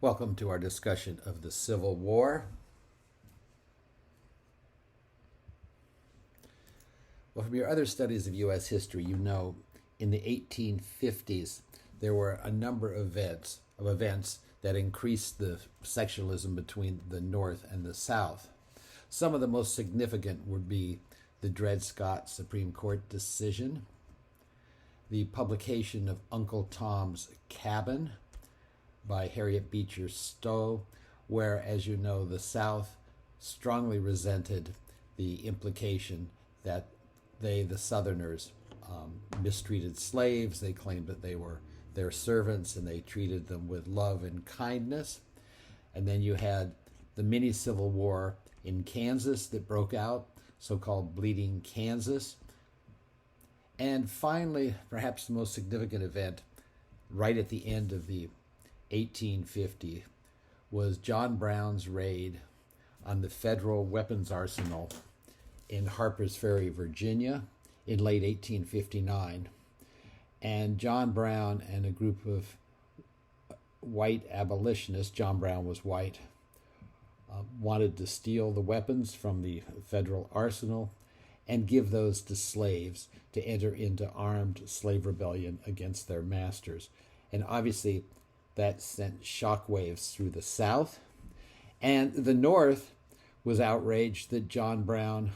Welcome to our discussion of the Civil War. Well, from your other studies of U.S. history, you know in the 1850s there were a number of events that increased the sectionalism between the North and the South. Some of the most significant would be the Dred Scott Supreme Court decision, the publication of Uncle Tom's Cabin by Harriet Beecher Stowe, where, as you know, the South strongly resented the implication that the Southerners, mistreated slaves. They claimed that they were their servants and they treated them with love and kindness. And then you had the mini Civil War in Kansas that broke out, so-called Bleeding Kansas. And finally, perhaps the most significant event right at the end of the 1850 was John Brown's raid on the federal weapons arsenal in Harper's Ferry, Virginia in late 1859. And John Brown and a group of white abolitionists, John Brown was white, wanted to steal the weapons from the federal arsenal and give those to slaves to enter into armed slave rebellion against their masters. And obviously that sent shockwaves through the South. And the North was outraged that John Brown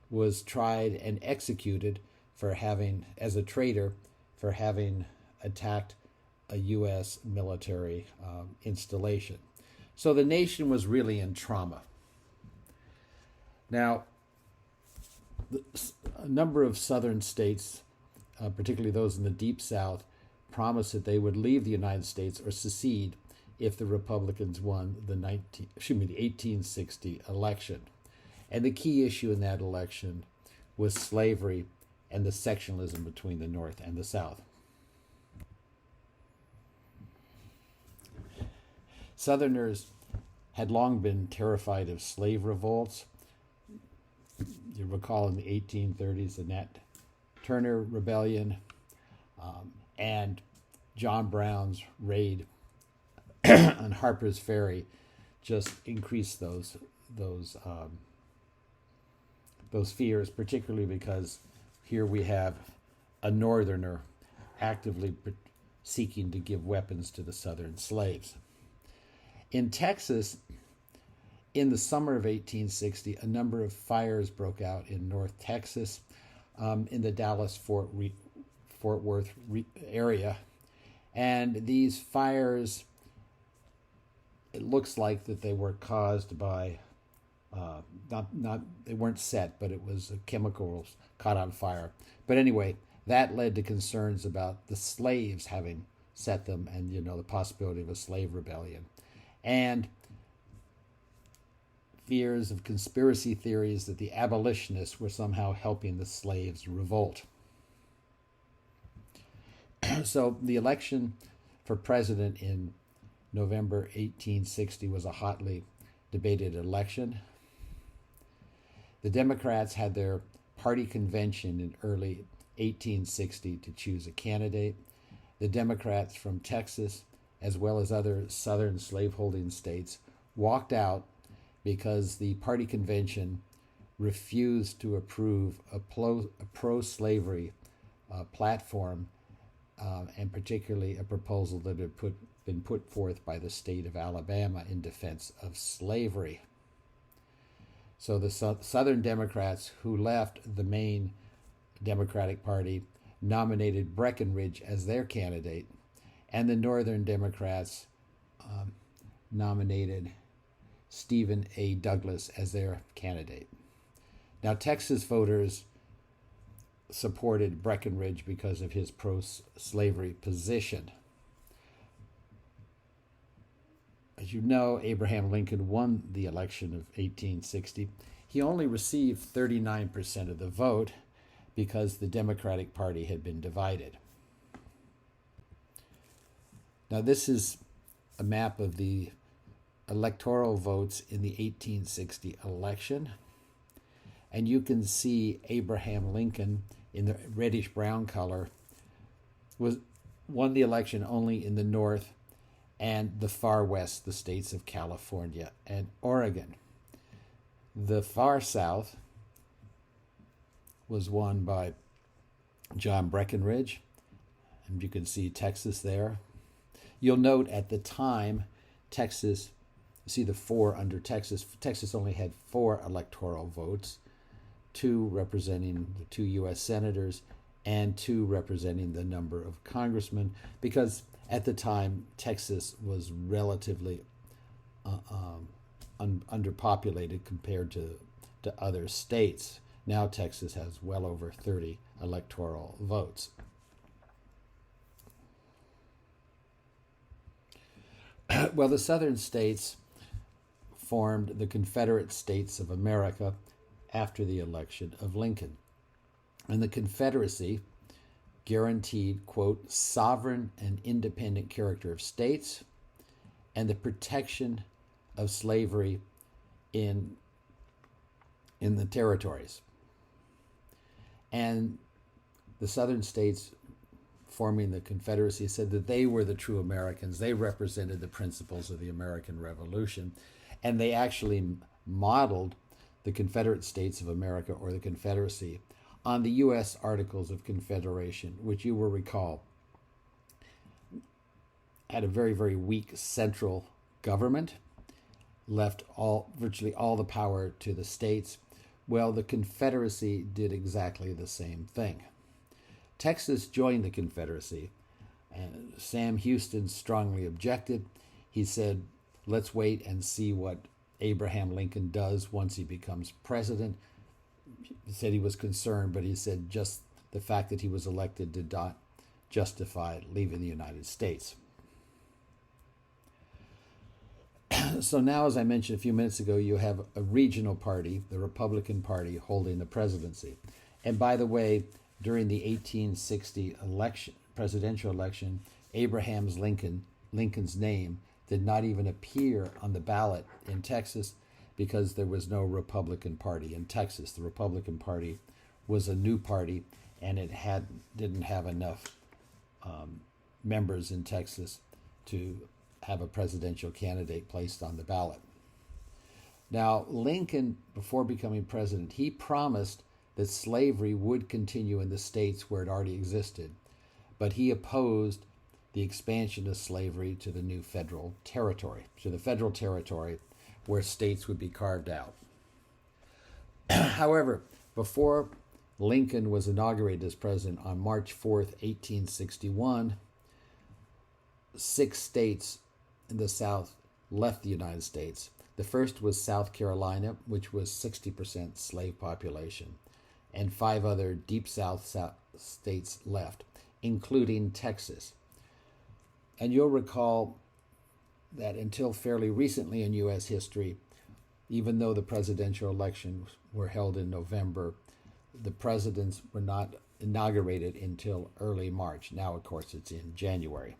was tried and executed for having, as a traitor, for having attacked a U.S. military installation. So the nation was really in trauma. Now, a number of southern states, particularly those in the Deep South, promised that they would leave the United States or secede if the Republicans won the 1860 election. And the key issue in that election was slavery and the sectionalism between the North and the South. Southerners had long been terrified of slave revolts. You recall in the 1830s the Nat Turner Rebellion, and John Brown's raid on Harper's Ferry just increased those fears, particularly because here we have a Northerner actively seeking to give weapons to the Southern slaves. In Texas, in the summer of 1860, a number of fires broke out in North Texas, in the Dallas-Fort Worth area. And these fires, it looks like that they were caused by, they weren't set, but it was chemicals caught on fire. But anyway, that led to concerns about the slaves having set them and, the possibility of a slave rebellion. And fears of conspiracy theories that the abolitionists were somehow helping the slaves revolt. So the election for president in November 1860 was a hotly debated election. The Democrats had their party convention in early 1860 to choose a candidate. The Democrats from Texas, as well as other southern slaveholding states, walked out because the party convention refused to approve a pro-slavery platform, and particularly a proposal that had been put forth by the state of Alabama in defense of slavery. So the Southern Democrats who left the main Democratic Party nominated Breckinridge as their candidate, and the Northern Democrats nominated Stephen A. Douglas as their candidate. Now, Texas voters supported Breckinridge because of his pro-slavery position. As you know, Abraham Lincoln won the election of 1860. He only received 39% of the vote because the Democratic Party had been divided. Now, this is a map of the electoral votes in the 1860 election. And you can see Abraham Lincoln in the reddish-brown color won the election only in the North and the far west, the states of California and Oregon. The far south was won by John Breckinridge, and you can see Texas there. You'll note at the time, Texas, see the four under Texas. Texas only had 4 electoral votes, 2 representing the 2 U.S. senators and 2 representing the number of congressmen, because at the time Texas was relatively underpopulated compared to other states. Now Texas has well over 30 electoral votes. Well, the southern states formed the Confederate States of America after the election of Lincoln. And the Confederacy guaranteed, quote, sovereign and independent character of states and the protection of slavery in the territories. And the southern states forming the Confederacy said that they were the true Americans. They represented the principles of the American Revolution. And they actually modeled the Confederate States of America, or the Confederacy, on the U.S. Articles of Confederation, which you will recall had a very, very weak central government, left virtually all the power to the states. Well, the Confederacy did exactly the same thing. Texas joined the Confederacy, and Sam Houston strongly objected. He said, let's wait and see what Abraham Lincoln does once he becomes president. He said he was concerned, but he said just the fact that he was elected did not justify leaving the United States. So now, as I mentioned a few minutes ago, you have a regional party, the Republican Party, holding the presidency. And by the way, during the 1860 presidential election, Abraham Lincoln's name did not even appear on the ballot in Texas because there was no Republican Party in Texas. The Republican Party was a new party, and it didn't have enough members in Texas to have a presidential candidate placed on the ballot. Now, Lincoln, before becoming president, he promised that slavery would continue in the states where it already existed, but he opposed the expansion of slavery to the new federal territory, to the federal territory where states would be carved out. However, before Lincoln was inaugurated as president on March 4th, 1861, 6 states in the South left the United States. The first was South Carolina, which was 60% slave population, and 5 other deep South states left, including Texas. And you'll recall that until fairly recently in U.S. history, even though the presidential elections were held in November, the presidents were not inaugurated until early March. Now, of course, it's in January.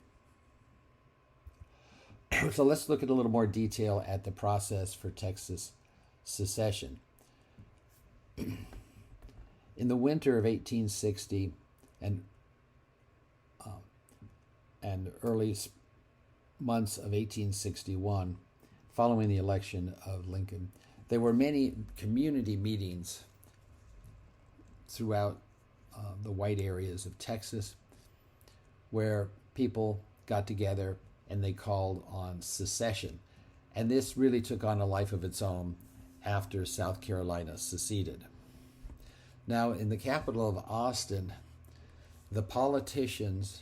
So let's look at a little more detail at the process for Texas secession. In the winter of 1860 and early months of 1861, following the election of Lincoln, there were many community meetings throughout the white areas of Texas where people got together and they called on secession. And this really took on a life of its own after South Carolina seceded. Now, in the capital of Austin, the politicians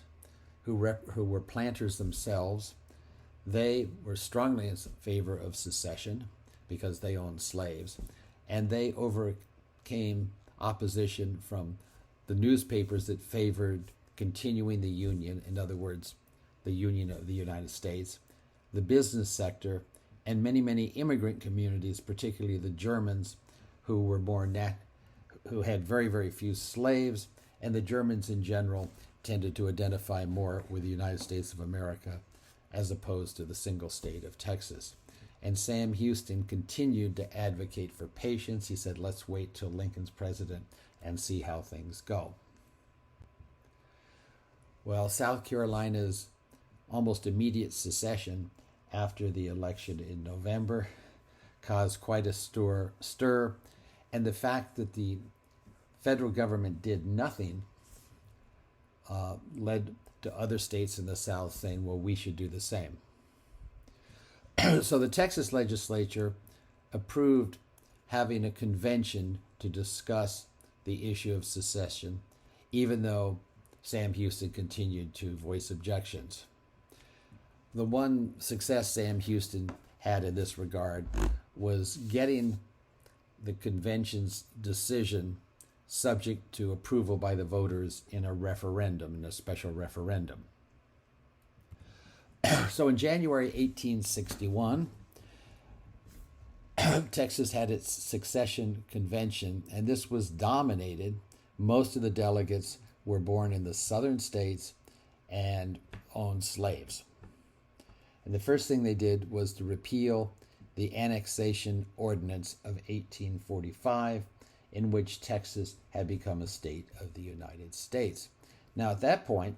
who were planters themselves, they were strongly in favor of secession because they owned slaves, and they overcame opposition from the newspapers that favored continuing the Union, in other words, the Union of the United States, the business sector, and many, many immigrant communities, particularly the Germans, who were who had very, very few slaves, and the Germans in general tended to identify more with the United States of America as opposed to the single state of Texas. And Sam Houston continued to advocate for patience. He said, let's wait till Lincoln's president and see how things go. Well, South Carolina's almost immediate secession after the election in November caused quite a stir, and the fact that the federal government did nothing led to other states in the South saying, well, we should do the same. So the Texas legislature approved having a convention to discuss the issue of secession, even though Sam Houston continued to voice objections. The one success Sam Houston had in this regard was getting the convention's decision subject to approval by the voters in a referendum, in a special referendum. So in January 1861, Texas had its secession convention, and this was dominated. Most of the delegates were born in the southern states and owned slaves. And the first thing they did was to repeal the Annexation Ordinance of 1845, in which Texas had become a state of the United States. Now, at that point,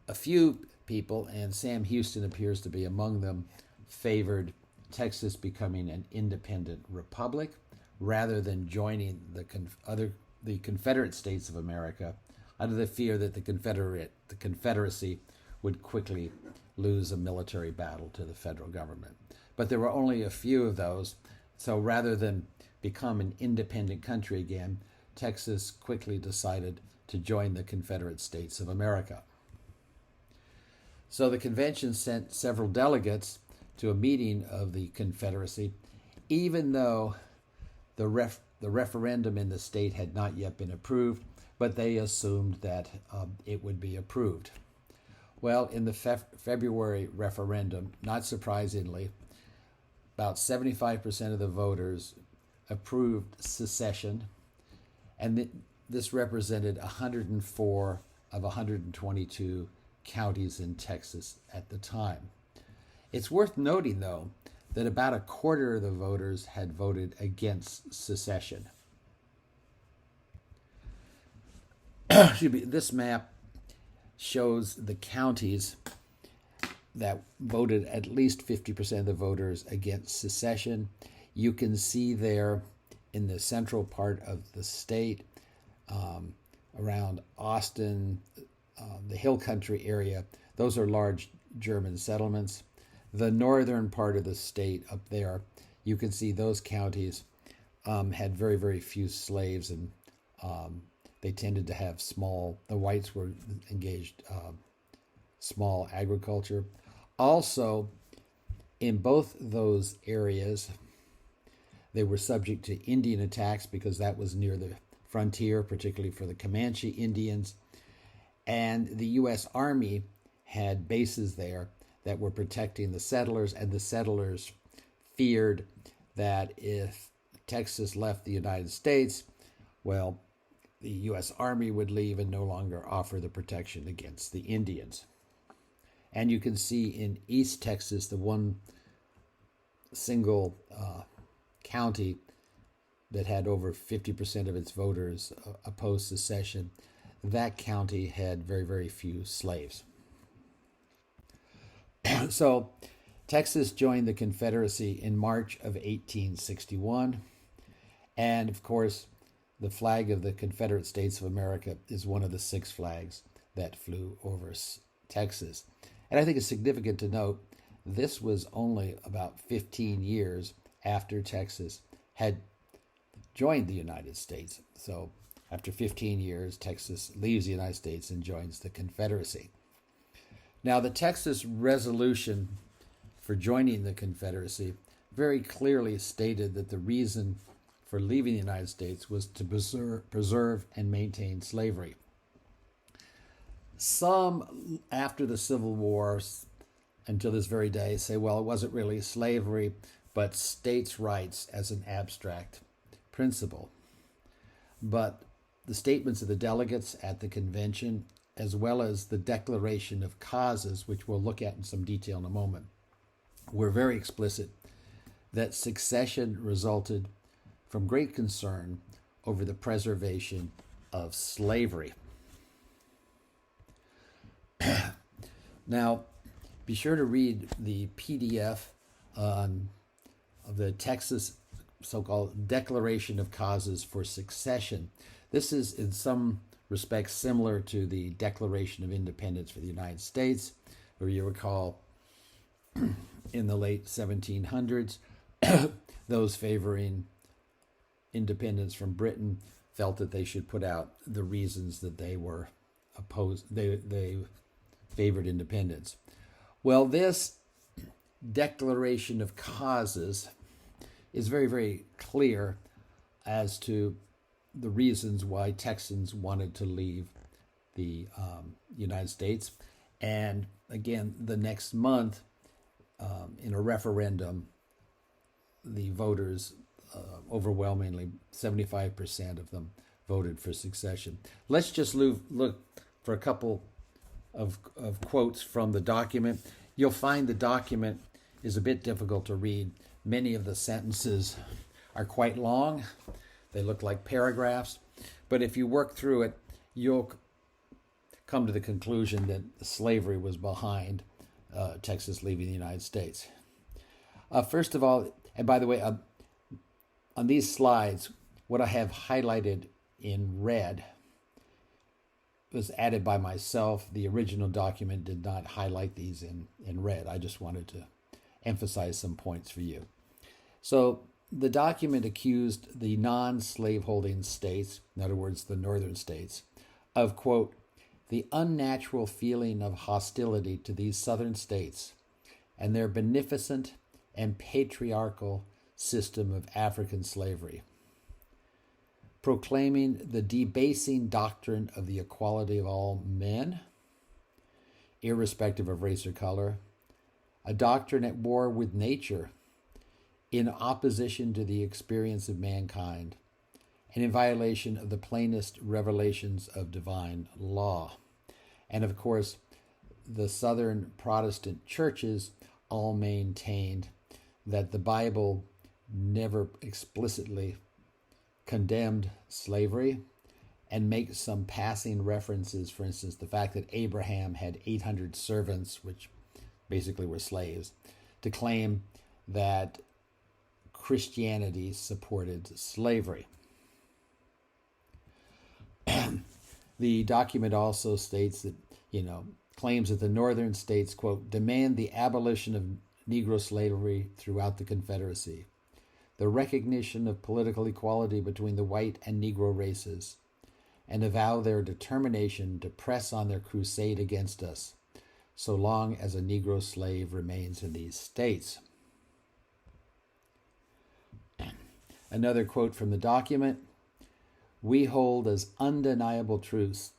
a few people, and Sam Houston appears to be among them, favored Texas becoming an independent republic rather than joining the Confederate States of America, under the fear that the Confederacy would quickly lose a military battle to the federal government. But there were only a few of those, so rather than become an independent country again, Texas quickly decided to join the Confederate States of America. So the convention sent several delegates to a meeting of the Confederacy, even though the referendum in the state had not yet been approved, but they assumed that it would be approved. Well, in the February referendum, not surprisingly, about 75% of the voters approved secession, and this represented 104 of 122 counties in Texas at the time. It's worth noting, though, that about a quarter of the voters had voted against secession. This map shows the counties that voted at least 50% of the voters against secession. You can see there in the central part of the state, around Austin, the Hill Country area, those are large German settlements. The northern part of the state up there, you can see those counties had very, very few slaves, and they tended to have the whites were engaged small agriculture. Also, in both those areas, they were subject to Indian attacks because that was near the frontier, particularly for the Comanche Indians. And the U.S. Army had bases there that were protecting the settlers, and the settlers feared that if Texas left the United States, well, the U.S. Army would leave and no longer offer the protection against the Indians. And you can see in East Texas, the one single county that had over 50% of its voters oppose secession, that county had very, very few slaves. So Texas joined the Confederacy in March of 1861. And of course, the flag of the Confederate States of America is one of the 6 flags that flew over Texas. And I think it's significant to note this was only about 15 years after Texas had joined the United States. So after 15 years, Texas leaves the United States and joins the Confederacy. Now, the Texas resolution for joining the Confederacy very clearly stated that the reason for leaving the United States was to preserve and maintain slavery. Some, after the Civil War, until this very day, say, well, it wasn't really slavery, but states' rights as an abstract principle. But the statements of the delegates at the convention, as well as the Declaration of Causes, which we'll look at in some detail in a moment, were very explicit that secession resulted from great concern over the preservation of slavery. Now, be sure to read the PDF of the Texas so-called Declaration of Causes for Secession. This is in some respects similar to the Declaration of Independence for the United States, where you recall in the late 1700s, those favoring independence from Britain felt that they should put out the reasons that they were opposed, they favored independence. Well, this Declaration of Causes is very, very clear as to the reasons why Texans wanted to leave the United States. And again, the next month, in a referendum, the voters, overwhelmingly 75% of them, voted for secession. Let's just look for a couple of quotes from the document. You'll find the document is a bit difficult to read. Many of the sentences are quite long. They look like paragraphs. But if you work through it, you'll come to the conclusion that slavery was behind Texas leaving the United States. First of all, and by the way, on these slides, what I have highlighted in red was added by myself. The original document did not highlight these in red. I just wanted to emphasize some points for you. So the document accused the non-slaveholding states, in other words, the northern states, of, quote, the unnatural feeling of hostility to these southern states and their beneficent and patriarchal system of African slavery, proclaiming the debasing doctrine of the equality of all men, irrespective of race or color, a doctrine at war with nature, in opposition to the experience of mankind, and in violation of the plainest revelations of divine law. And of course, the Southern Protestant churches all maintained that the Bible never explicitly condemned slavery, and make some passing references, for instance, the fact that Abraham had 800 servants, which basically were slaves, to claim that Christianity supported slavery. The document also states that, claims that the northern states, quote, demand the abolition of Negro slavery throughout the Confederacy, the recognition of political equality between the white and Negro races, and avow their determination to press on their crusade against us, so long as a Negro slave remains in these states. Another quote from the document, we hold as undeniable truths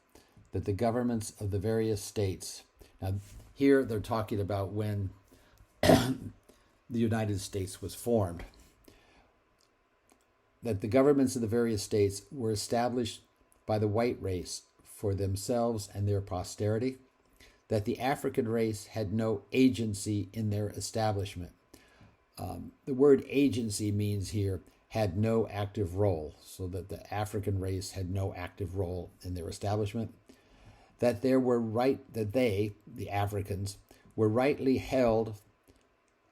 that the governments of the various states, now here they're talking about when the United States was formed, that the governments of the various states were established by the white race for themselves and their posterity, that the African race had no agency in their establishment. The word agency means here had no active role, so that the African race had no active role in their establishment, that they, the Africans, were rightly held,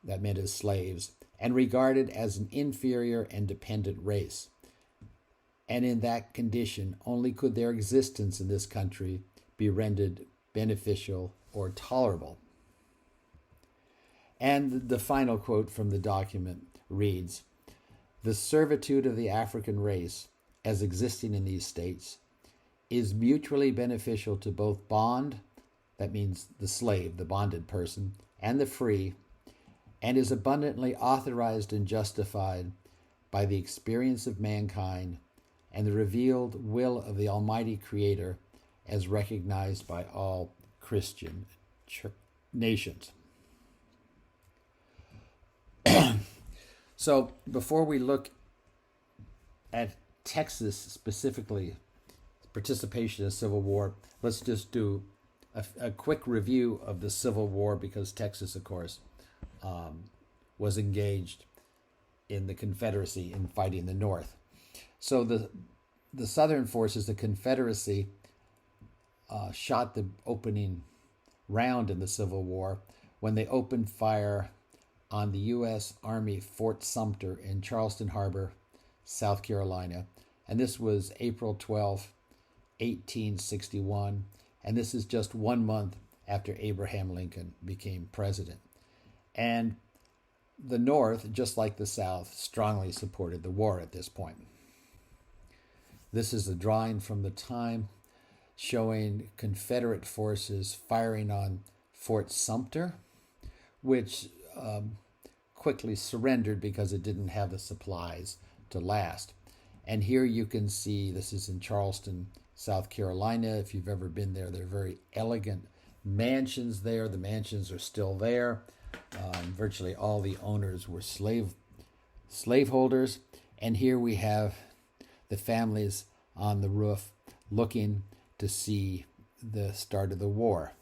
that meant as slaves, and regarded as an inferior and dependent race. And in that condition, only could their existence in this country be rendered beneficial or tolerable. And the final quote from the document reads, the servitude of the African race, as existing in these states, is mutually beneficial to both bond, that means the slave, the bonded person, and the free, and is abundantly authorized and justified by the experience of mankind and the revealed will of the Almighty Creator as recognized by all Christian nations. So before we look at Texas specifically, participation in the Civil War, let's just do a quick review of the Civil War, because Texas, of course, was engaged in the Confederacy in fighting the North. So the Southern forces, the Confederacy, shot the opening round in the Civil War when they opened fire on the U.S. Army Fort Sumter in Charleston Harbor, South Carolina. And this was April 12, 1861. And this is just 1 month after Abraham Lincoln became president. And the North, just like the South, strongly supported the war at this point. This is a drawing from the time showing Confederate forces firing on Fort Sumter, which quickly surrendered because it didn't have the supplies to last. And here you can see, this is in Charleston, South Carolina. If you've ever been there, they're very elegant mansions there. The mansions are still there. Virtually all the owners were slaveholders. And here we have the families on the roof looking to see the start of the war.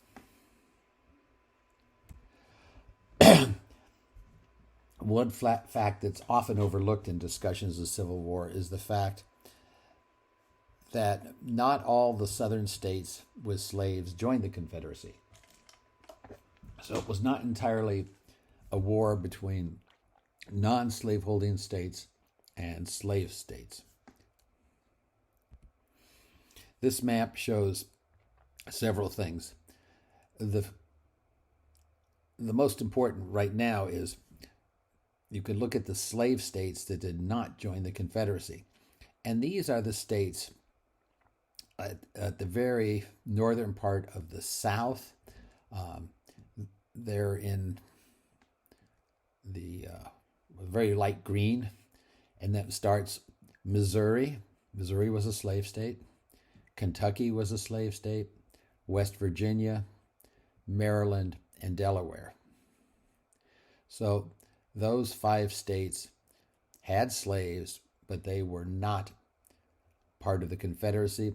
One fact that's often overlooked in discussions of the Civil War is the fact that not all the southern states with slaves joined the Confederacy. So it was not entirely a war between non-slaveholding states and slave states. This map shows several things. The most important right now is you can look at the slave states that did not join the Confederacy. And these are the states at the very northern part of the South. They're in the very light green. And that starts Missouri. Missouri was a slave state. Kentucky was a slave state. West Virginia, Maryland, and Delaware. So those 5 states had slaves, but they were not part of the Confederacy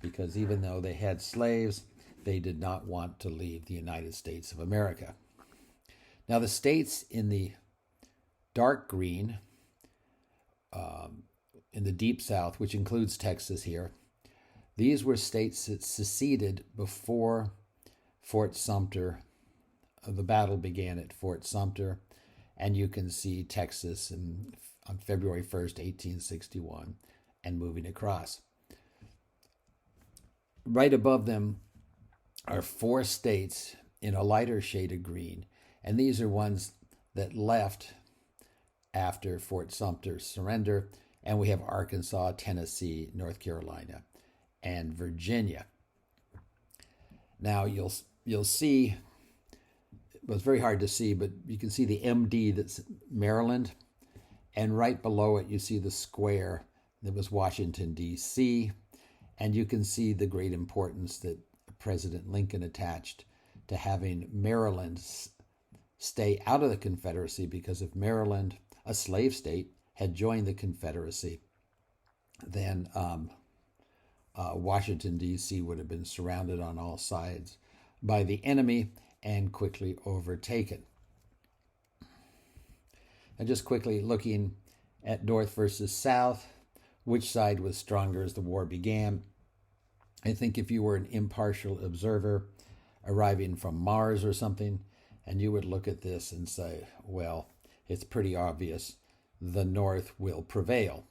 because even though they had slaves, they did not want to leave the United States of America. Now the states in the dark green, in the deep South, which includes Texas here, these were states that seceded before Fort Sumter. The battle began at Fort Sumter, and you can see Texas on February 1st, 1861, and moving across. Right above them are 4 states in a lighter shade of green, and these are ones that left after Fort Sumter's surrender, and we have Arkansas, Tennessee, North Carolina, and Virginia. Now you'll see, it was very hard to see, but you can see the MD that's Maryland, and right below it you see the square that was Washington, D.C., and you can see the great importance that President Lincoln attached to having Maryland stay out of the Confederacy, because if Maryland, a slave state, had joined the Confederacy, then Washington, D.C. would have been surrounded on all sides by the enemy and quickly overtaken. And just quickly looking at North versus South, which side was stronger as the war began. I think if you were an impartial observer arriving from Mars or something, and you would look at this and say, well, it's pretty obvious the North will prevail.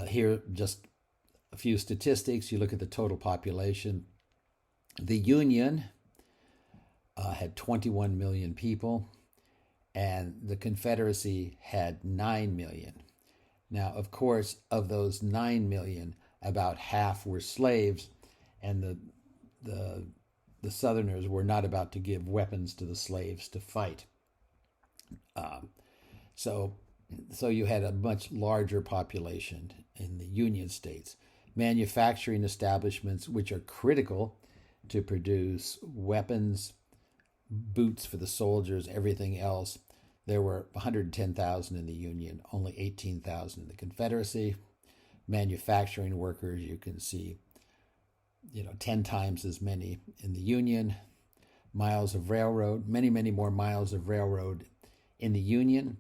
Here, just a few statistics. You look at the total population. The Union had 21 million people, and the Confederacy had 9 million. Now, of course, of those 9 million, about half were slaves, and the Southerners were not about to give weapons to the slaves to fight. So you had a much larger population in the Union states. Manufacturing establishments, which are critical to produce weapons, boots for the soldiers, everything else, there were 110,000 in the Union, only 18,000 in the Confederacy. Manufacturing workers, you can see, 10 times as many in the Union. Miles of railroad, many, many more miles of railroad in the Union.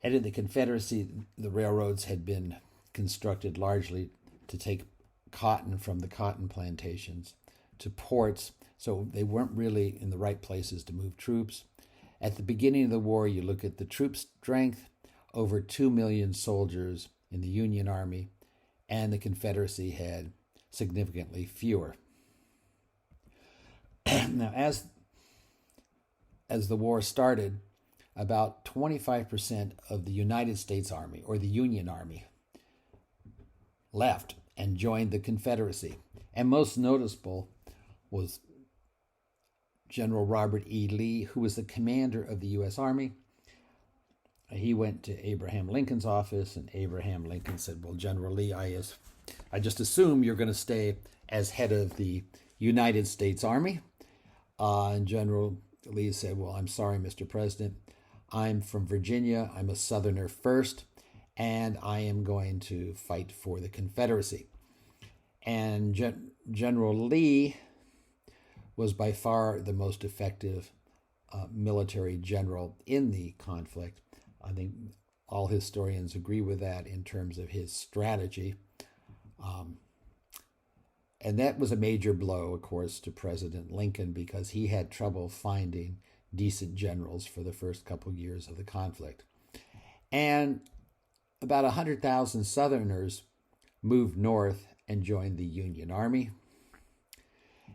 And in the Confederacy, the railroads had been constructed largely to take cotton from the cotton plantations to ports So they weren't really in the right places to move troops. At the beginning of the war, you look at the troop strength, over 2 million soldiers in the Union Army, and the Confederacy had significantly fewer. Now, as the war started, about 25% of the United States Army, or the Union Army, left and joined the Confederacy. And most noticeable was General Robert E. Lee, who was the commander of the U.S. Army. He went to Abraham Lincoln's office, and Abraham Lincoln said, well, General Lee, I just assume you're going to stay as head of the United States Army. And General Lee said, well, I'm sorry, Mr. President. I'm from Virginia. I'm a Southerner first, and I am going to fight for the Confederacy. And General Lee was by far the most effective military general in the conflict. I think all historians agree with that in terms of his strategy. And that was a major blow, of course, to President Lincoln, because he had trouble finding decent generals for the first couple of years of the conflict. And about 100,000 Southerners moved north and joined the Union Army.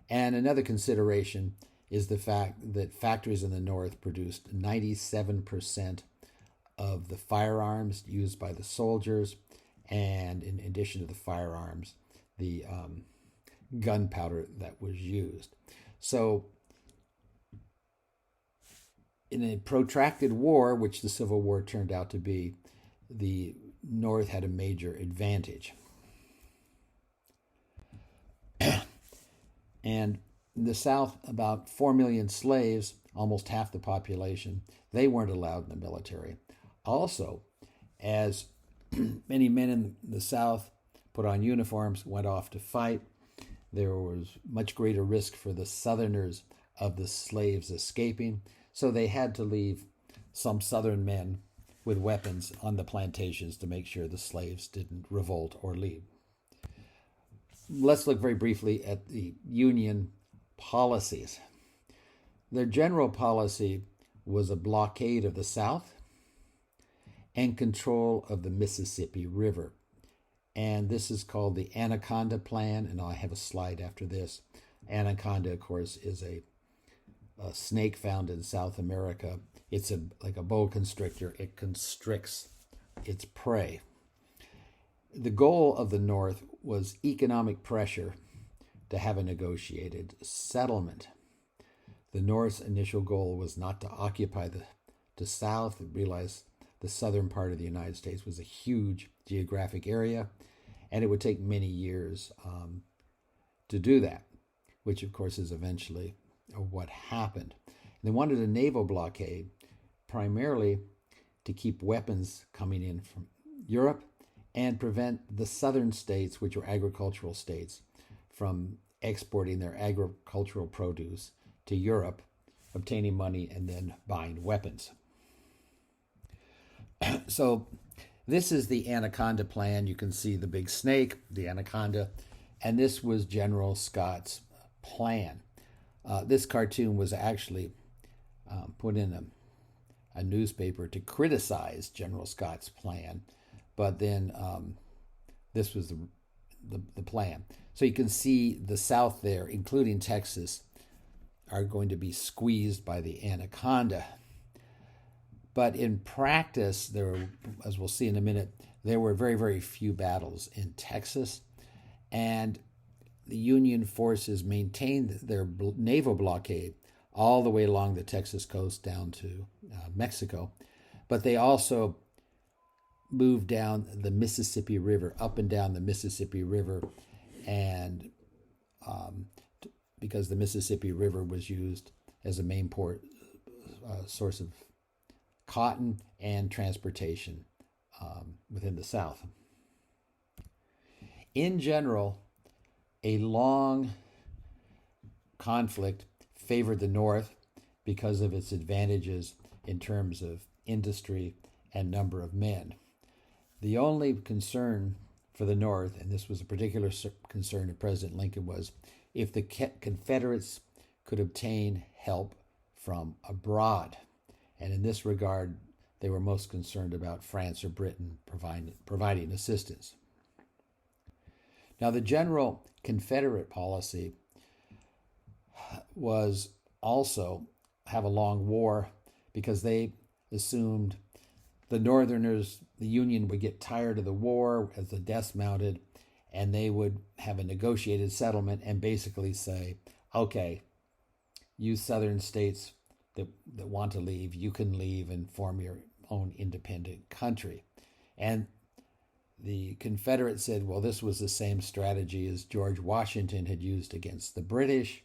And another consideration is the fact that factories in the North produced 97% of the firearms used by the soldiers, and in addition to the firearms, the gunpowder that was used. So in a protracted war, which the Civil War turned out to be, the North had a major advantage. And in the South, about 4 million slaves, almost half the population, they weren't allowed in the military. Also, as many men in the South put on uniforms, went off to fight, there was much greater risk for the Southerners of the slaves escaping, so they had to leave some Southern men with weapons on the plantations to make sure the slaves didn't revolt or leave. Let's look very briefly at the Union policies. Their general policy was a blockade of the South and control of the Mississippi River. And this is called the Anaconda Plan, and I have a slide after this. Anaconda, of course, is a snake found in South America. It's like a boa constrictor. It constricts its prey. The goal of the North was economic pressure to have a negotiated settlement. The North's initial goal was not to occupy the South. It realized the southern part of the United States was a huge geographic area, and it would take many years to do that, which of course is eventually what happened. And they wanted a naval blockade, primarily to keep weapons coming in from Europe and prevent the southern states, which were agricultural states, from exporting their agricultural produce to Europe, obtaining money, and then buying weapons. So this is the Anaconda Plan. You can see the big snake, the anaconda, and this was General Scott's plan. This cartoon was actually put in a newspaper to criticize General Scott's plan, but then this was the plan. So you can see the South there, including Texas, are going to be squeezed by the anaconda. But in practice, there were, as we'll see in a minute, there were very, very few battles in Texas, and the Union forces maintained their naval blockade all the way along the Texas coast down to Mexico. But they also moved down the Mississippi River, up and down the Mississippi River, and because the Mississippi River was used as a main source of cotton and transportation within the South. In general, a long conflict favored the North because of its advantages in terms of industry and number of men. The only concern for the North, and this was a particular concern of President Lincoln, was if the Confederates could obtain help from abroad. And in this regard, they were most concerned about France or Britain providing assistance. Now, the general Confederate policy was also have a long war, because they assumed the Northerners, the Union, would get tired of the war as the deaths mounted, and they would have a negotiated settlement and basically say, okay, you Southern states that want to leave, you can leave and form your own independent country. And the Confederates said, well, this was the same strategy as George Washington had used against the British.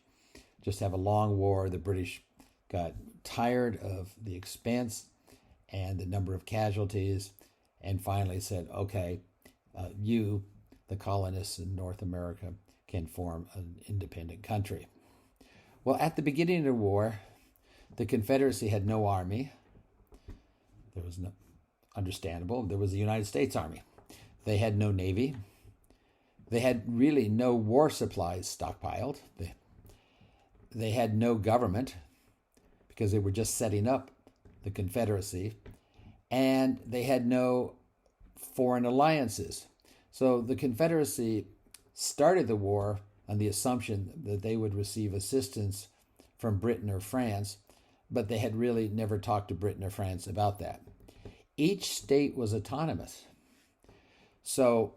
Just have a long war. The British got tired of the expense and the number of casualties, and finally said, okay, you, the colonists in North America, can form an independent country. Well, at the beginning of the war, the Confederacy had no army. There was no, understandable, there was the United States Army. They had no navy. They had really no war supplies stockpiled. They had no government, because they were just setting up the Confederacy, and they had no foreign alliances. So the Confederacy started the war on the assumption that they would receive assistance from Britain or France, but they had really never talked to Britain or France about that. Each state was autonomous. So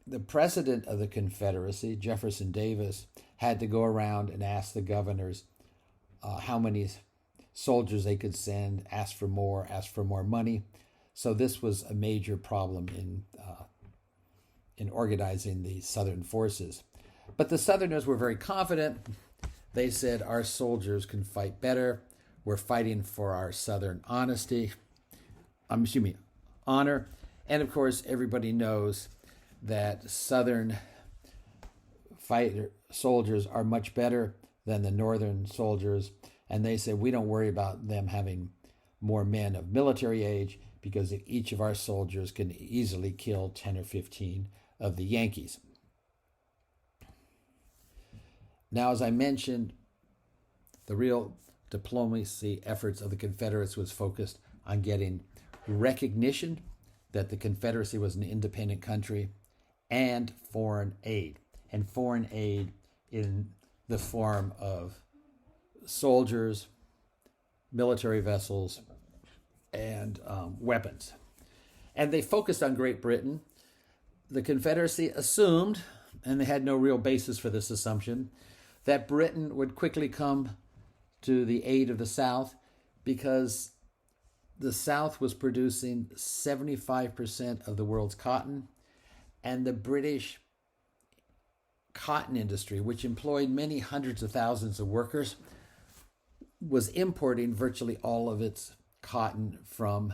the president of the Confederacy, Jefferson Davis, had to go around and ask the governors how many soldiers they could send, ask for more money. So this was a major problem in organizing the Southern forces. But the Southerners were very confident. They said, our soldiers can fight better. We're fighting for our Southern honor. And of course, everybody knows that Southern soldiers are much better than the Northern soldiers. And they said, we don't worry about them having more men of military age, because each of our soldiers can easily kill 10 or 15 of the Yankees. Now, as I mentioned, the real diplomacy efforts of the Confederates was focused on getting recognition that the Confederacy was an independent country, and foreign aid. And foreign aid in the form of soldiers, military vessels, and weapons. And they focused on Great Britain. The Confederacy assumed, and they had no real basis for this assumption, that Britain would quickly come to the aid of the South, because the South was producing 75% of the world's cotton, and the British cotton industry, which employed many hundreds of thousands of workers, was importing virtually all of its cotton from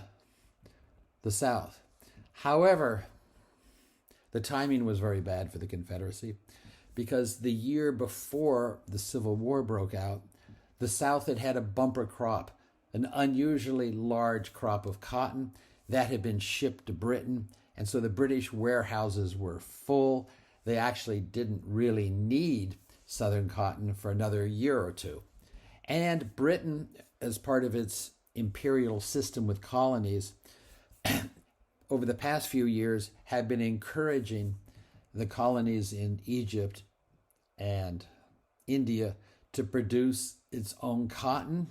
the South. However, the timing was very bad for the Confederacy, because the year before the Civil War broke out, the South had had a bumper crop, an unusually large crop of cotton that had been shipped to Britain. And so the British warehouses were full. They actually didn't really need Southern cotton for another year or two. And Britain, as part of its imperial system with colonies, over the past few years, had been encouraging the colonies in Egypt and India to produce its own cotton,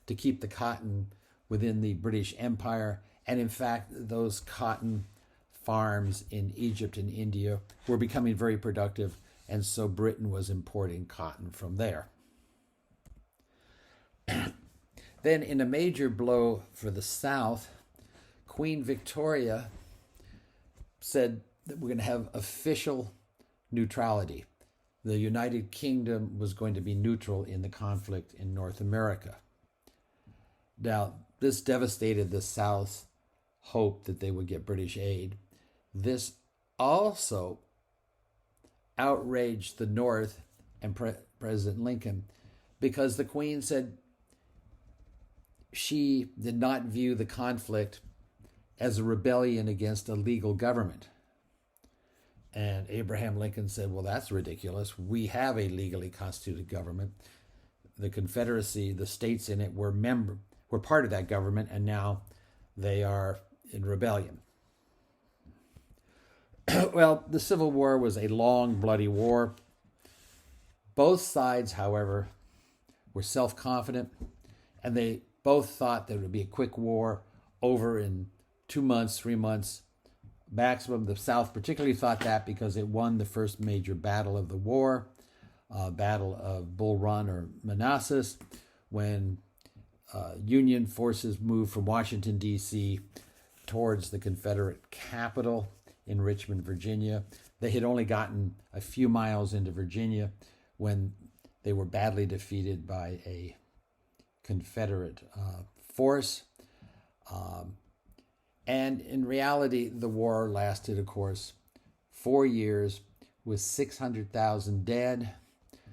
to keep the cotton within the British Empire. And in fact, those cotton farms in Egypt and India were becoming very productive, and so Britain was importing cotton from there. Then, in a major blow for the South, Queen Victoria said that we're going to have official neutrality. The United Kingdom was going to be neutral in the conflict in North America. Now, this devastated the South's hope that they would get British aid. This also outraged the North and President Lincoln, because the Queen said she did not view the conflict as a rebellion against a legal government. And Abraham Lincoln said, well, that's ridiculous. We have a legally constituted government. the Confederacy, the states in it were part of that government, and now they are in rebellion. Well, the Civil War was a long, bloody war. Both sides, however, were self-confident, and they both thought that it would be a quick war, over in 2 months, 3 months maximum. The South particularly thought that because it won the first major battle of the war, Battle of Bull Run or Manassas, when Union forces moved from Washington, D.C. towards the Confederate capital in Richmond, Virginia. They had only gotten a few miles into Virginia when they were badly defeated by a Confederate force. And in reality, the war lasted, of course, 4 years with 600,000 dead.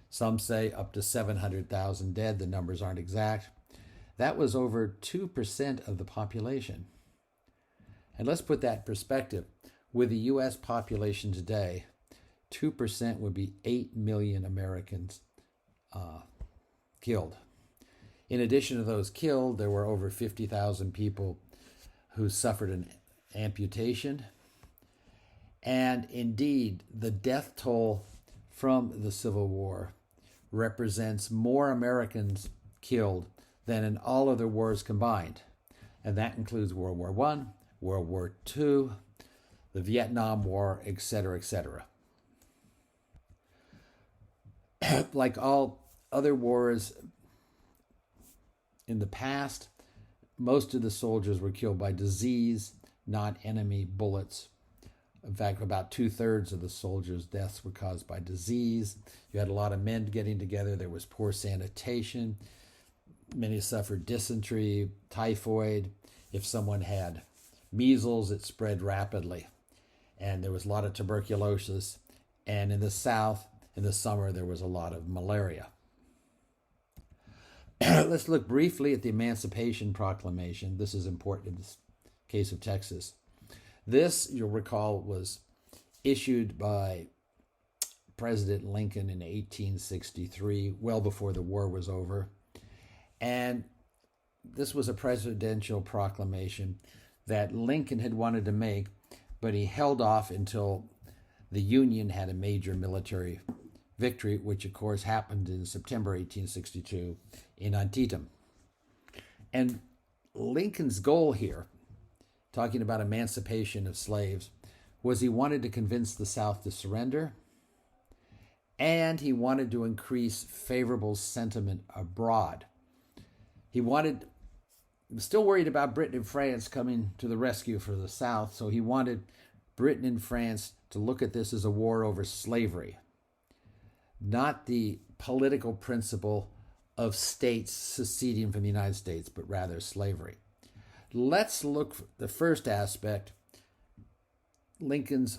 Some say up to 700,000 dead. The numbers aren't exact. That was over 2% of the population. And let's put that in perspective. With the U.S. population today, 2% would be 8 million Americans killed. In addition to those killed, there were over 50,000 people who suffered an amputation. And indeed, the death toll from the Civil War represents more Americans killed than in all other wars combined. And that includes World War I, World War II, the Vietnam War, etc., etc. Like all other wars in the past, most of the soldiers were killed by disease, not enemy bullets. In fact, about 2/3 of the soldiers' deaths were caused by disease. You had a lot of men getting together. There was poor sanitation. Many suffered dysentery, typhoid. If someone had measles, it spread rapidly. And there was a lot of tuberculosis. And in the South, in the summer, there was a lot of malaria. Let's look briefly at the Emancipation Proclamation. This is important in this case of Texas. This, you'll recall, was issued by President Lincoln in 1863, well before the war was over. And this was a presidential proclamation that Lincoln had wanted to make, but he held off until the Union had a major military victory, which of course happened in September 1862 in Antietam. And Lincoln's goal here, talking about emancipation of slaves, was he wanted to convince the South to surrender, and he wanted to increase favorable sentiment abroad. He was still worried about Britain and France coming to the rescue for the South, so he wanted Britain and France to look at this as a war over slavery, not the political principle of states seceding from the United States, but rather slavery. Let's look at the first aspect, Lincoln's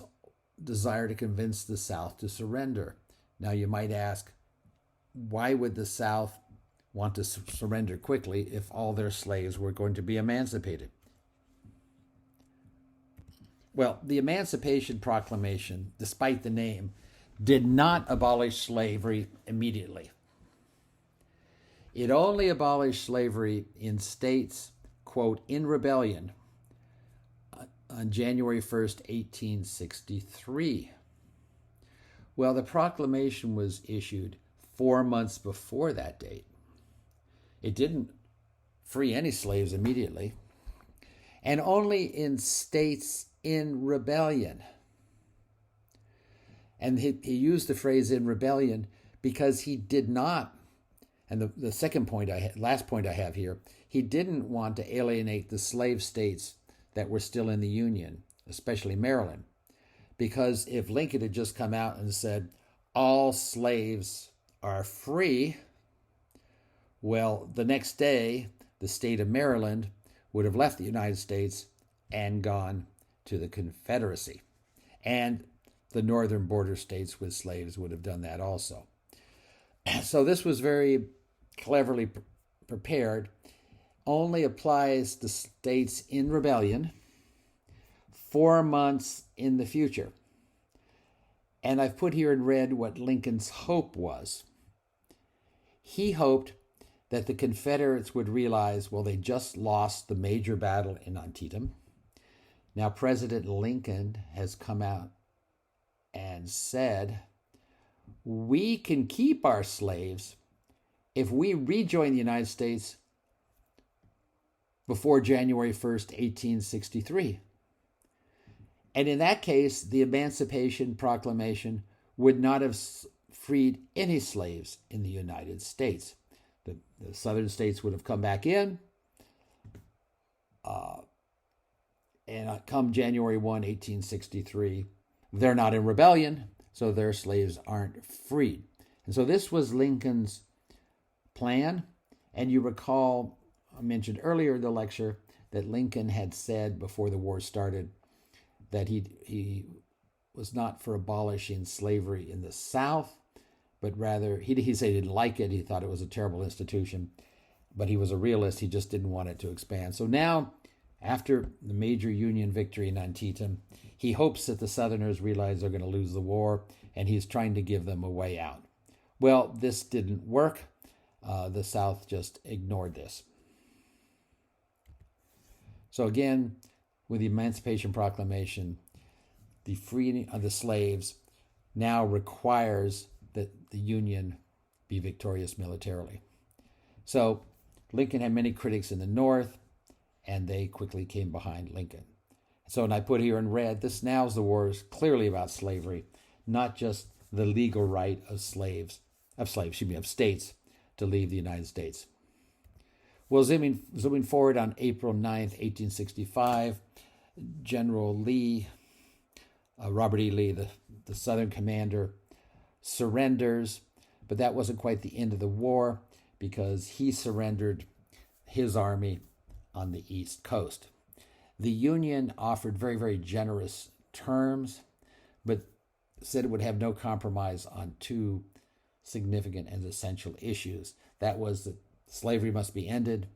desire to convince the South to surrender. Now you might ask, why would the South want to surrender quickly if all their slaves were going to be emancipated? Well, the Emancipation Proclamation, despite the name, did not abolish slavery immediately. It only abolished slavery in states, quote, in rebellion on January 1st, 1863. Well, the proclamation was issued 4 months before that date. It didn't free any slaves immediately, and only in states in rebellion. And he used the phrase in rebellion because he did not, and the last point I have here, he didn't want to alienate the slave states that were still in the Union, especially Maryland. Because if Lincoln had just come out and said, all slaves are free, well, the next day, the state of Maryland would have left the United States and gone to the Confederacy. And the northern border states with slaves would have done that also. So this was very cleverly prepared, only applies to states in rebellion 4 months in the future. And I've put here in red what Lincoln's hope was. He hoped that the Confederates would realize, well, they just lost the major battle in Antietam. Now, President Lincoln has come out and said, we can keep our slaves if we rejoin the United States before January 1st, 1863. And in that case, the Emancipation Proclamation would not have freed any slaves in the United States. The southern states would have come back in, and come January 1, 1863, they're not in rebellion, so their slaves aren't freed. And so this was Lincoln's plan. And you recall, I mentioned earlier in the lecture, that Lincoln had said before the war started that he was not for abolishing slavery in the South, but rather, he said he didn't like it. He thought it was a terrible institution, but he was a realist. He just didn't want it to expand. So now, after the major Union victory in Antietam, he hopes that the Southerners realize they're going to lose the war, and he's trying to give them a way out. Well, this didn't work. The South just ignored this. So again, with the Emancipation Proclamation, the freeing of the slaves now requires that the Union be victorious militarily. So Lincoln had many critics in the North, and they quickly came behind Lincoln. So, and I put here in red, this now is the war is clearly about slavery, not just the legal right of states to leave the United States. Well, zooming forward on April 9th, 1865, General Lee, Robert E. Lee, the Southern commander, surrenders, but that wasn't quite the end of the war because he surrendered his army on the East Coast. The Union offered very, very generous terms, but said it would have no compromise on two significant and essential issues. That was that slavery must be ended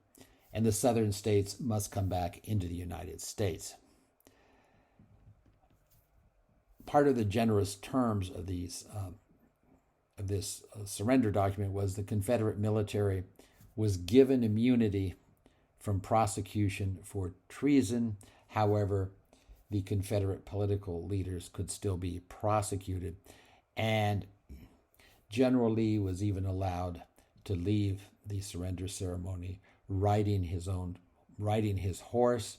and the Southern states must come back into the United States. Part of the generous terms of this surrender document was the Confederate military was given immunity from prosecution for treason. However, the Confederate political leaders could still be prosecuted, and General Lee was even allowed to leave the surrender ceremony riding his horse,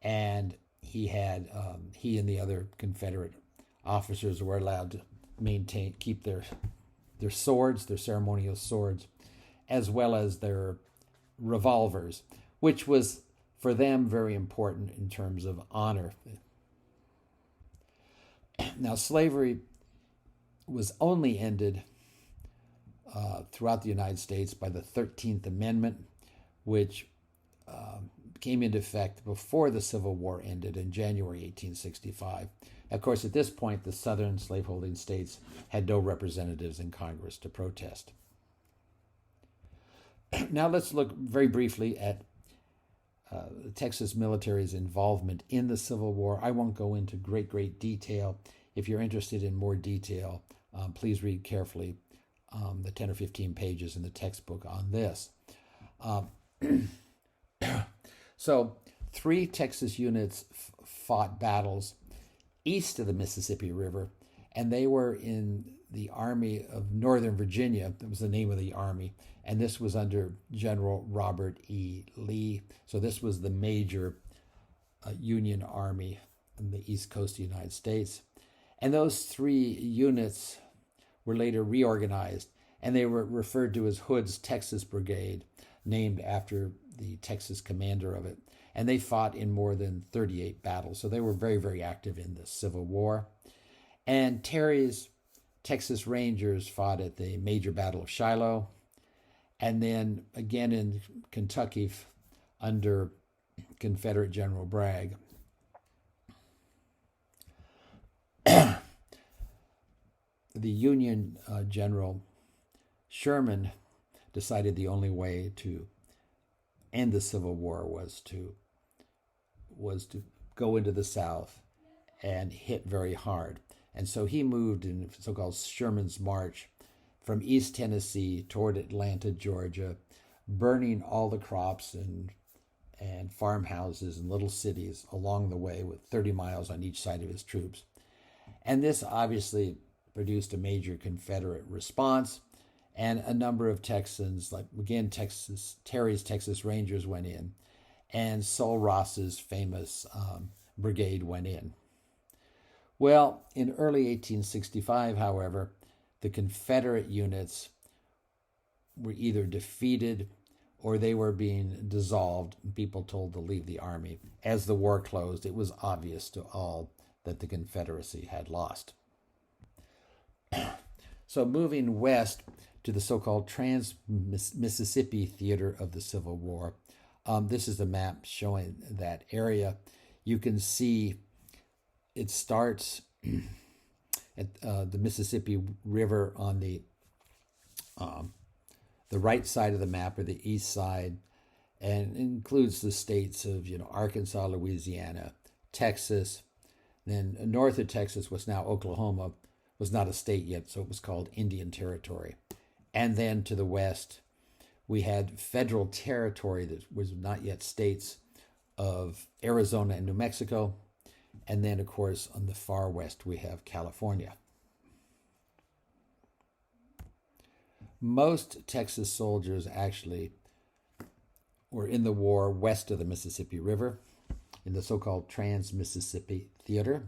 and he and the other Confederate officers were allowed to keep their swords, their ceremonial swords, as well as their revolvers, which was for them very important in terms of honor. Now, slavery was only ended throughout the United States by the 13th Amendment, which came into effect before the Civil War ended in January 1865. Of course, at this point, the southern slaveholding states had no representatives in Congress to protest. Now let's look very briefly at the Texas military's involvement in the Civil War. I won't go into great detail. If you're interested in more detail, please read carefully the 10 or 15 pages in the textbook on this. So 3 Texas units fought battles east of the Mississippi River, and they were in the Army of Northern Virginia. That was the name of the army, and this was under General Robert E. Lee. So this was the major Union army on the east coast of the United States. And those 3 units were later reorganized, and they were referred to as Hood's Texas Brigade, named after the Texas commander of it. And they fought in more than 38 battles. So they were very, very active in the Civil War. And Terry's Texas Rangers fought at the major battle of Shiloh. And then again in Kentucky under Confederate General Bragg. The Union General Sherman decided the only way to end the Civil War was to go into the South and hit very hard. And so he moved in so-called Shermans March from East Tennessee toward Atlanta, Georgia, burning all the crops and farmhouses and little cities along the way with 30 miles on each side of his troops. And this obviously produced a major Confederate response, and a number of Texans, like again Terry's Texas Rangers went in, and Sul Ross's famous brigade went in. Well, in early 1865, however, the Confederate units were either defeated or they were being dissolved, and people told to leave the army. As the war closed, it was obvious to all that the Confederacy had lost. So moving west to the so-called TransMississippi Theater of the Civil War, this is a map showing that area. You can see it starts at the Mississippi River on the right side of the map, or the east side, and includes the states of Arkansas, Louisiana, Texas. Then north of Texas, was now Oklahoma, was not a state yet, so it was called Indian Territory. And then to the west, we had federal territory that was not yet states of Arizona and New Mexico. And then, of course, on the far west, we have California. Most Texas soldiers actually were in the war west of the Mississippi River, in the so-called TransMississippi Theater.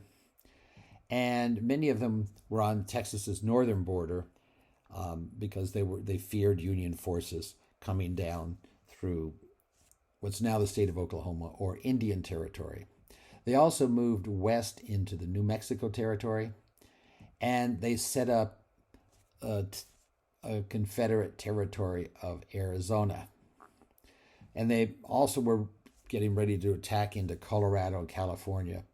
And many of them were on Texas's northern border because they feared Union forces coming down through what's now the state of Oklahoma, or Indian Territory. They also moved west into the New Mexico Territory, and they set up a Confederate territory of Arizona. And they also were getting ready to attack into Colorado and California,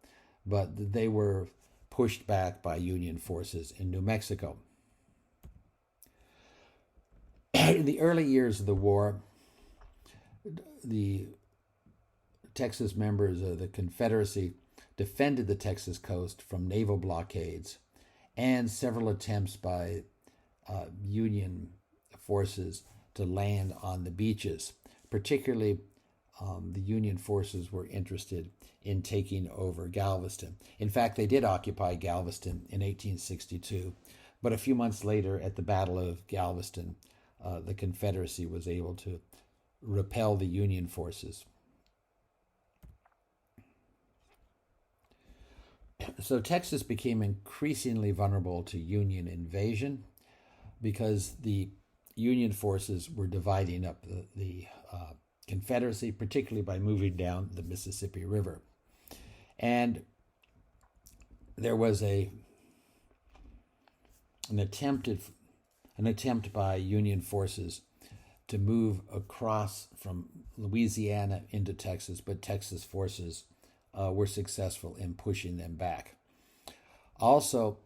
but they were pushed back by Union forces in New Mexico. In the early years of the war, the Texas members of the Confederacy defended the Texas coast from naval blockades and several attempts by Union forces to land on the beaches. Particularly, the Union forces were interested in taking over Galveston. In fact, they did occupy Galveston in 1862, but a few months later, at the Battle of Galveston, the Confederacy was able to repel the Union forces. So Texas became increasingly vulnerable to Union invasion because the Union forces were dividing up the Confederacy, particularly by moving down the Mississippi River. And there was an attempt by Union forces to move across from Louisiana into Texas, but Texas forces were successful in pushing them back. Also,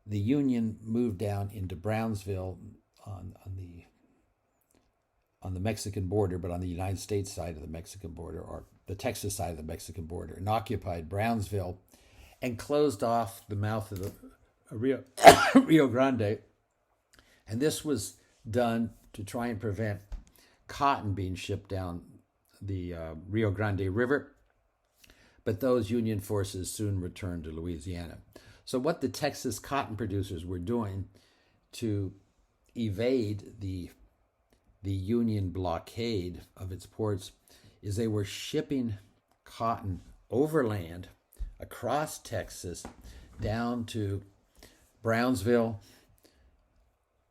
the Union moved down into Brownsville on the Mexican border, but on the United States side of the Mexican border, or the Texas side of the Mexican border, and occupied Brownsville and closed off the mouth of the Rio Grande. And this was done to try and prevent cotton being shipped down the Rio Grande River. But those Union forces soon returned to Louisiana. So what the Texas cotton producers were doing to evade the Union blockade of its ports is they were shipping cotton overland across Texas down to Brownsville,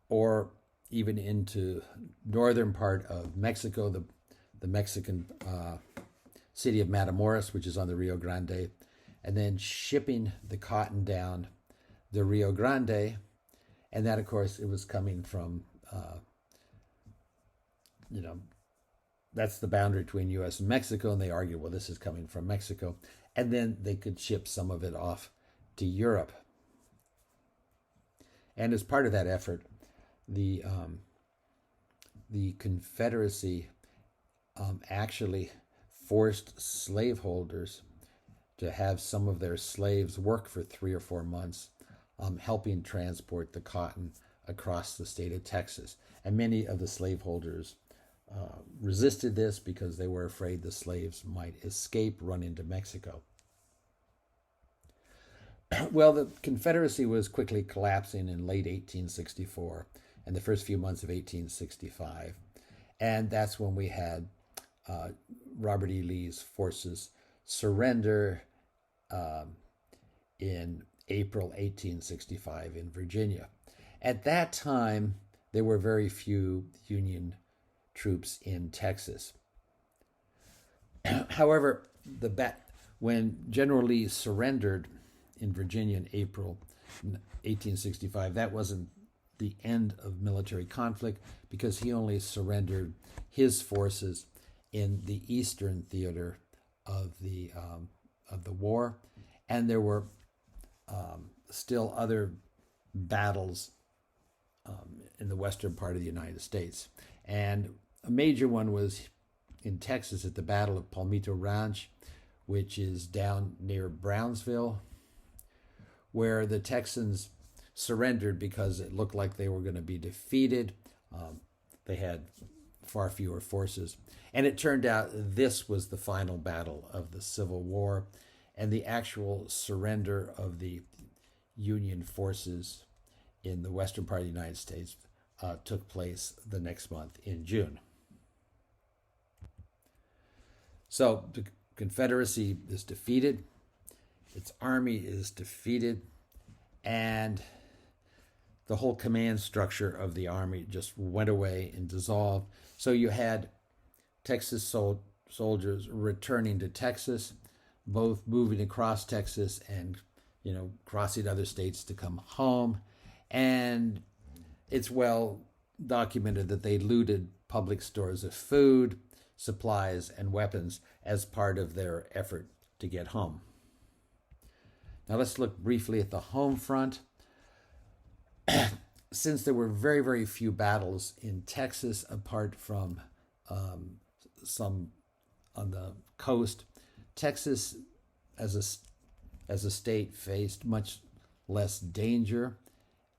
or even into northern part of Mexico, the Mexican city of Matamoros, which is on the Rio Grande, and then shipping the cotton down the Rio Grande. And that, of course, it was coming from, that's the boundary between U.S. and Mexico, and they argued, well, this is coming from Mexico. And then they could ship some of it off to Europe. And as part of that effort, the Confederacy actually forced slaveholders to have some of their slaves work for 3 or 4 months, helping transport the cotton across the state of Texas. And many of the slaveholders resisted this because they were afraid the slaves might escape, run into Mexico. Well, the Confederacy was quickly collapsing in late 1864 and the first few months of 1865. And that's when we had Robert E. Lee's forces surrender in April 1865 in Virginia. At that time, there were very few Union troops in Texas. However, when General Lee surrendered in Virginia in April 1865, that wasn't the end of military conflict because he only surrendered his forces in the Eastern theater of the war, and there were still other battles in the western part of the United States. And a major one was in Texas at the Battle of Palmito Ranch, which is down near Brownsville, where the Texans surrendered because it looked like they were going to be defeated. They had far fewer forces. And it turned out this was the final battle of the Civil War, and the actual surrender of the Union forces in the western part of the United States took place the next month in June. So the Confederacy is defeated, its army is defeated, and the whole command structure of the army just went away and dissolved. So you had Texas soldiers returning to Texas, both moving across Texas and crossing other states to come home. And it's well documented that they looted public stores of food, supplies, and weapons as part of their effort to get home. Now let's look briefly at the home front. Since there were very, very few battles in Texas, apart from some on the coast, Texas as a state faced much less danger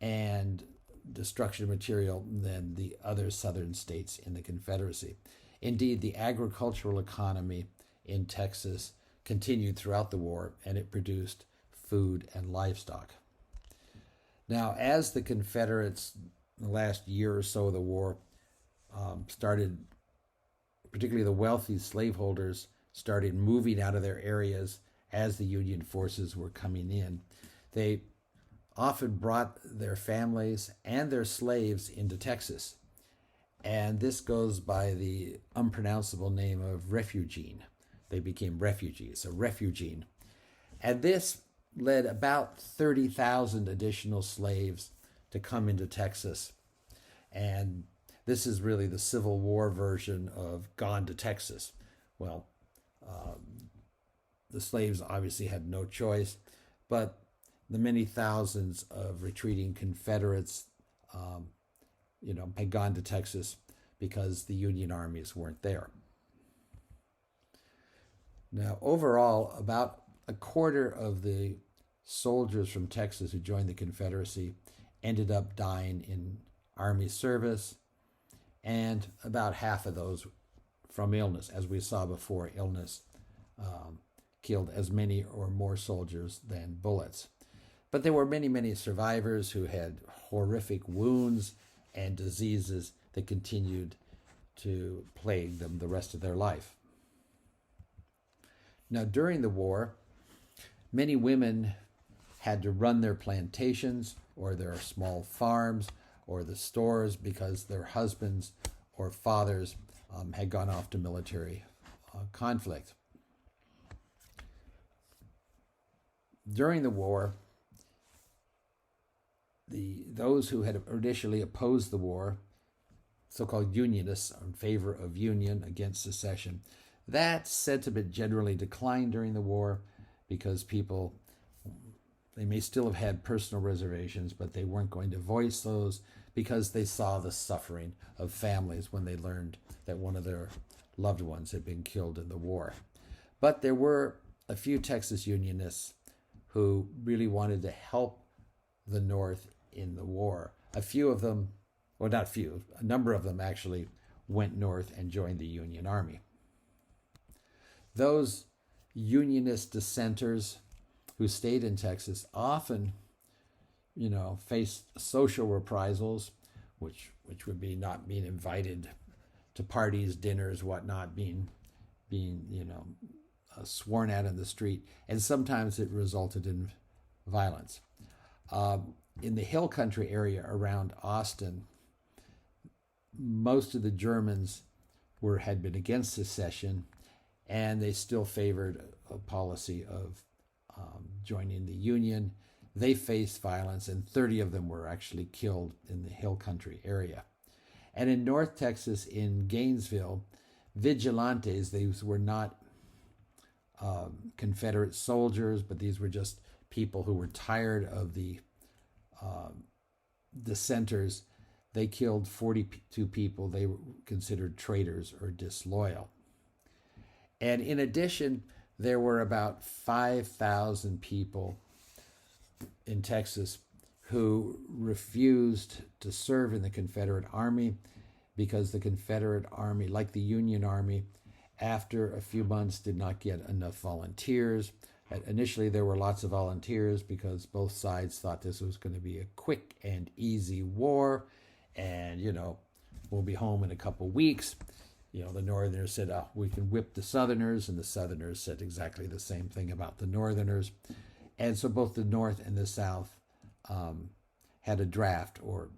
and destruction material than the other southern states in the Confederacy. Indeed, the agricultural economy in Texas continued throughout the war, and it produced food and livestock. Now, as the Confederates, in the last year or so of the war, started, particularly the wealthy slaveholders, started moving out of their areas as the Union forces were coming in, they often brought their families and their slaves into Texas. And this goes by the unpronounceable name of refugee. They became refugees, a refugee. And this led about 30,000 additional slaves to come into Texas. And this is really the Civil War version of Gone to Texas. Well, the slaves obviously had no choice, but the many thousands of retreating Confederates, had gone to Texas because the Union armies weren't there. Now, overall, about a quarter of the soldiers from Texas who joined the Confederacy ended up dying in Army service, and about half of those from illness. As we saw before, illness killed as many or more soldiers than bullets. But there were many, many survivors who had horrific wounds and diseases that continued to plague them the rest of their life. Now, during the war, many women had to run their plantations or their small farms or the stores because their husbands or fathers had gone off to military conflict. During the war, those who had initially opposed the war, so-called Unionists in favor of Union against secession, that sentiment generally declined during the war because people, they may still have had personal reservations, but they weren't going to voice those because they saw the suffering of families when they learned that one of their loved ones had been killed in the war. But there were a few Texas Unionists who really wanted to help the North in the war A few of them, well, not few, a number of them actually went north and joined the Union Army. Those Unionist dissenters who stayed in Texas often, faced social reprisals, which would be not being invited to parties, dinners, whatnot, being sworn at in the street, and sometimes it resulted in violence. In the hill country area around Austin, most of the Germans had been against secession, and they still favored a policy of joining the Union. They faced violence, and 30 of them were actually killed in the hill country area. And in North Texas, in Gainesville, vigilantes, these were not Confederate soldiers, but these were just people who were tired of the dissenters. They killed 42 people they were considered traitors or disloyal. And in addition, there were about 5,000 people in Texas who refused to serve in the Confederate Army because the Confederate Army, like the Union Army, after a few months did not get enough volunteers. Initially, there were lots of volunteers because both sides thought this was going to be a quick and easy war, and, we'll be home in a couple weeks. The Northerners said, we can whip the Southerners, and the Southerners said exactly the same thing about the Northerners. And so both the North and the South had a draft or,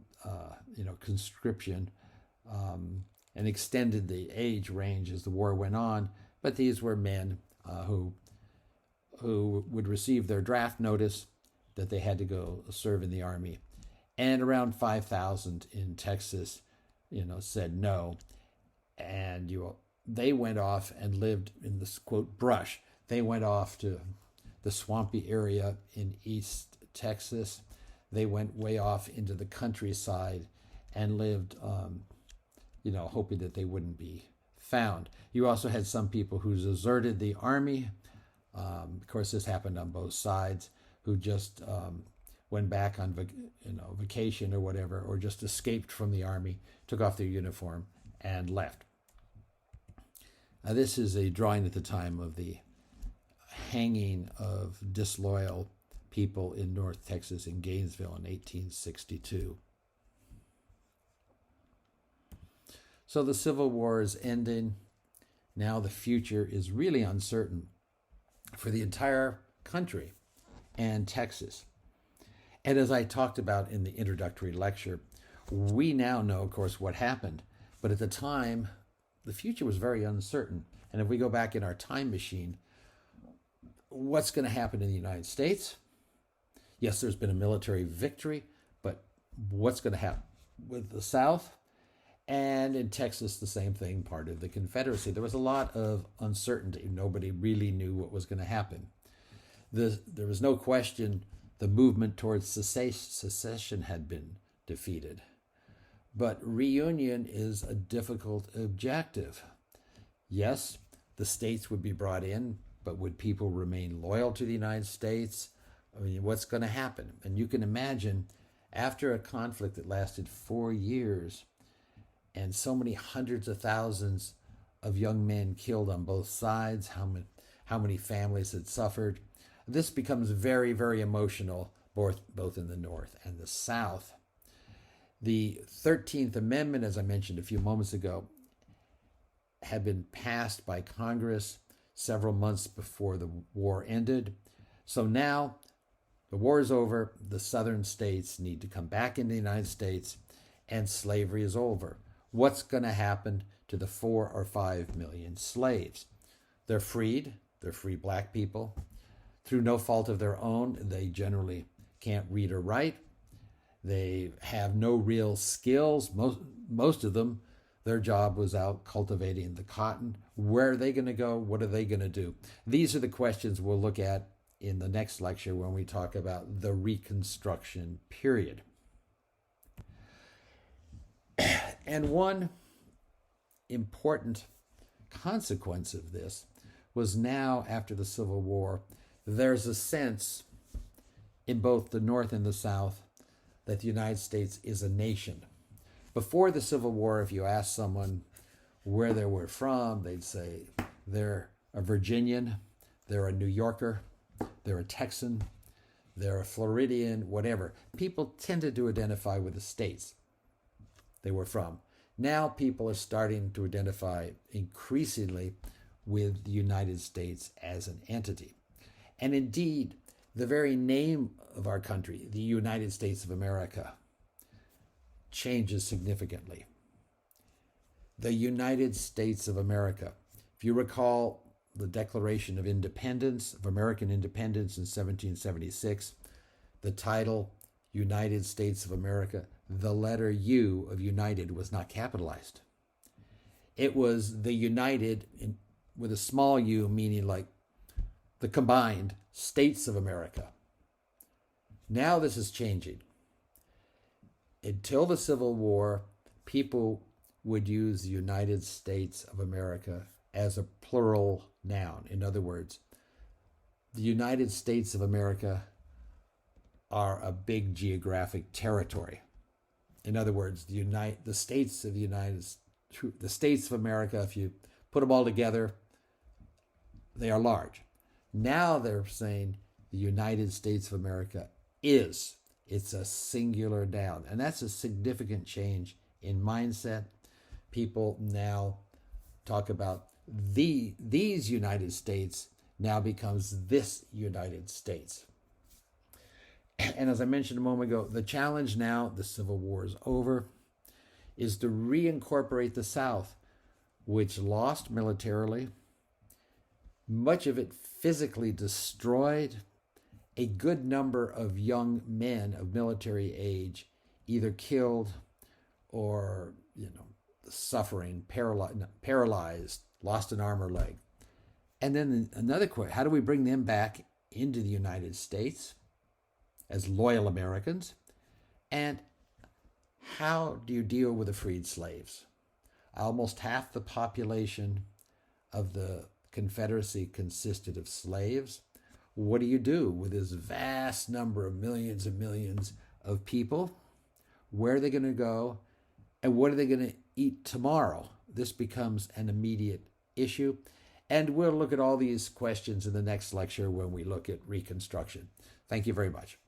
conscription, and extended the age range as the war went on. But these were men who would receive their draft notice that they had to go serve in the Army. And around 5,000 in Texas, said no. And they went off and lived in this, quote, brush. They went off to the swampy area in East Texas. They went way off into the countryside and lived, hoping that they wouldn't be found. You also had some people who deserted the Army. Of course, this happened on both sides, who just went back on vacation or whatever, or just escaped from the Army, took off their uniform, and left. This is a drawing at the time of the hanging of disloyal people in North Texas in Gainesville in 1862. So the Civil War is ending. Now the future is really uncertain for the entire country and Texas. And as I talked about in the introductory lecture, we now know, of course, what happened. But at the time, the future was very uncertain. And if we go back in our time machine, what's going to happen in the United States? Yes, there's been a military victory, but what's going to happen with the South? And in Texas, the same thing, part of the Confederacy. There was a lot of uncertainty. Nobody really knew what was going to happen. There was no question the movement towards secession had been defeated. But reunion is a difficult objective. Yes, the states would be brought in, but would people remain loyal to the United States? I mean, what's going to happen? And you can imagine, after a conflict that lasted 4 years, and so many hundreds of thousands of young men killed on both sides, how many families had suffered. This becomes very, very emotional, both in the North and the South. The 13th Amendment, as I mentioned a few moments ago, had been passed by Congress several months before the war ended. So now the war is over, the southern states need to come back into the United States, and slavery is over. What's going to happen to the 4 or 5 million slaves? They're freed. They're free black people. Through no fault of their own, they generally can't read or write. They have no real skills. Most of them, their job was out cultivating the cotton. Where are they going to go? What are they going to do? These are the questions we'll look at in the next lecture when we talk about the Reconstruction period. And one important consequence of this was now, after the Civil War, there's a sense in both the North and the South that the United States is a nation. Before the Civil War, if you ask someone where they were from, they'd say they're a Virginian, they're a New Yorker, they're a Texan, they're a Floridian, whatever. People tended to identify with the states they were from. Now people are starting to identify increasingly with the United States as an entity. And indeed, the very name of our country, the United States of America, changes significantly. The United States of America. If you recall the Declaration of Independence, of American Independence in 1776, the title United States of America, the letter U of United was not capitalized. It was the United with a small u, meaning like the combined States of America. Now this is changing. Until the Civil War, people would use the United States of America as a plural noun. In other words, the United States of America are a big geographic territory. In other words, the states of the States of America, if you put them all together, they are large. Now they're saying the United States of America is. It's a singular noun. And that's a significant change in mindset. People now talk about these United States now becomes this United States. And as I mentioned a moment ago, the challenge now, the Civil War is over, is to reincorporate the South, which lost militarily, much of it physically destroyed, a good number of young men of military age either killed or, suffering, paralyzed, lost an arm or leg. And then another question, how do we bring them back into the United States as loyal Americans? And how do you deal with the freed slaves? Almost half the population of the Confederacy consisted of slaves. What do you do with this vast number of millions and millions of people? Where are they going to go? And what are they going to eat tomorrow? This becomes an immediate issue. And we'll look at all these questions in the next lecture when we look at Reconstruction. Thank you very much.